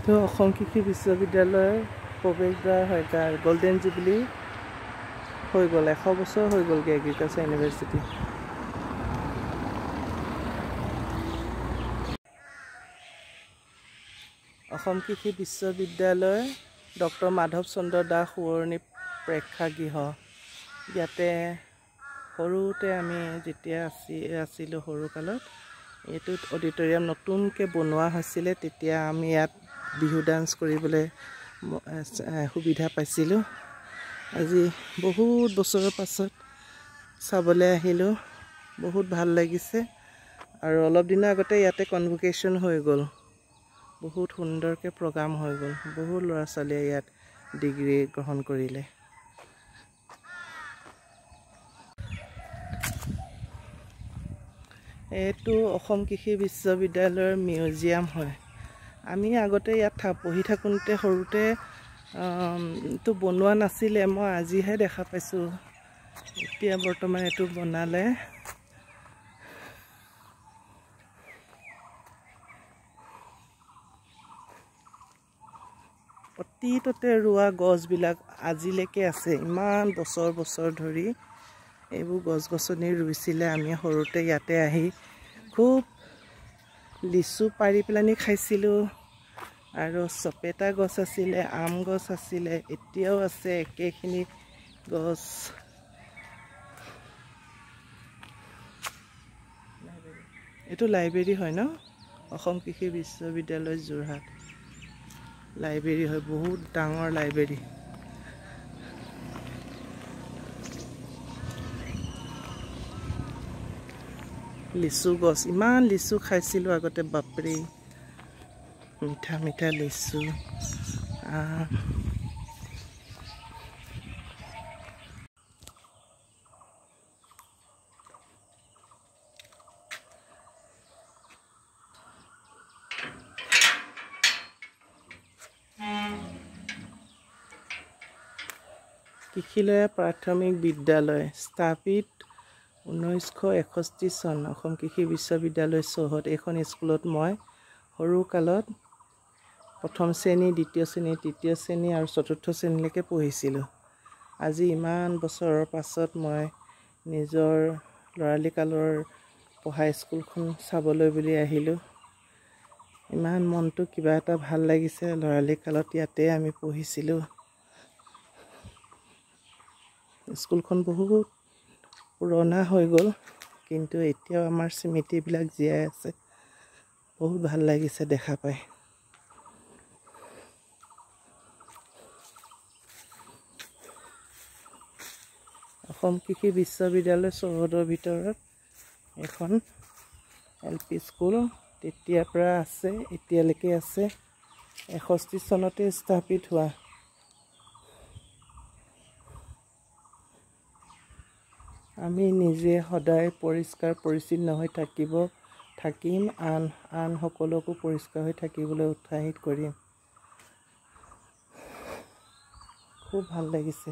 এইটো অসম কৃষি বিশ্ববিদ্যালয়ৰ প্ৰৱেশদ্বাৰ হয়। তাৰ গোল্ডেন জুবিলি হৈ গ'ল, 100 বছৰ হৈ গ'লগৈ এগ্ৰিকালচাৰ ইউনিভাৰ্চিটি। অসম কৃষি বিশ্ববিদ্যালয় ডক্টৰ মাধৱ চন্দ্ৰ দাস সোঁৱৰণী প্ৰেক্ষাগৃহ। ইয়াতে সৰুতে আমি যেতিয়া আছিলোঁ সৰুকালত, এইটোত অডিটৰিয়াম নতুনকৈ বনোৱা হৈছিলে। তেতিয়া আমি ইয়াত বিহু ডান্স কৰিবলৈ সুবিধা পাইছিলোঁ। আজি বহুত বছৰৰ পাছত চাবলৈ আহিলোঁ, বহুত ভাল লাগিছে। আৰু অলপ দিনৰ আগতে ইয়াতে কনভকেশ্যন হৈ গ'ল, বহুত সুন্দৰকৈ প্ৰগ্ৰাম হৈ গ'ল। বহুত ল'ৰা ছোৱালীয়ে ইয়াত ডিগ্ৰী গ্ৰহণ কৰিলে। এইটো অসম কৃষি বিশ্ববিদ্যালয়ৰ মিউজিয়াম হয়। আমি আগতে ইয়াত পঢ়ি থাকোঁতে সৰুতে এইটো বনোৱা নাছিলে, মই আজিহে দেখা পাইছোঁ। এতিয়া বৰ্তমান এইটো বনালে। অতীততে ৰোৱা গছবিলাক আজিলৈকে আছে, ইমান বছৰ বছৰ ধৰি এইবোৰ গছ গছনি ৰুইছিলে। আমি সৰুতে ইয়াতে আহি খুব লিচু পাৰি পেলানি খাইছিলোঁ। আৰু চপেটা গছ আছিলে, আম গছ আছিলে, এতিয়াও আছে একেখিনি গছ। এইটো লাইব্ৰেৰী হয় ন, অসম কৃষি বিশ্ববিদ্যালয় যোৰহাট লাইব্ৰেৰী হয়, বহুত ডাঙৰ লাইব্ৰেৰী। লিচু গছ, ইমান লিচু খাইছিলোঁ আগতে, বাপৰে, মিঠা মিঠা লিচু। কৃষিলয়া প্ৰাথমিক বিদ্যালয় স্থাপিত 1961 চন। অসম কৃষি বিশ্ববিদ্যালয় চৌহদ। এইখন স্কুলত মই সৰুকালত প্ৰথম শ্ৰেণী, দ্বিতীয় শ্ৰেণী, তৃতীয় শ্ৰেণী আৰু চতুৰ্থ শ্ৰেণীলৈকে পঢ়িছিলোঁ। আজি ইমান বছৰৰ পাছত মই নিজৰ ল'ৰালি কালৰ পঢ়া স্কুলখন চাবলৈ বুলি আহিলোঁ। ইমান মনটো কিবা এটা ভাল লাগিছে। ল'ৰালি কালত ইয়াতে আমি পঢ়িছিলোঁ। স্কুলখন বহুত পুৰণা হৈ গ'ল, কিন্তু এতিয়াও আমাৰ স্মৃতিবিলাক জীয়াই আছে। বহুত ভাল লাগিছে দেখা পাই। অসম কৃষি বিশ্ববিদ্যালয় চৌহদৰ ভিতৰত এখন LP স্কুল তেতিয়াৰ পৰা আছে, এতিয়ালৈকে আছে। 61 চনতে স্থাপিত হোৱা। আমি নিজে সদায় পৰিষ্কাৰ পৰিচ্ছন্ন হৈ থাকিম, আন সকলকো পৰিষ্কাৰ হৈ থাকিবলৈ উৎসাহিত কৰিম। খুব ভাল লাগিছে।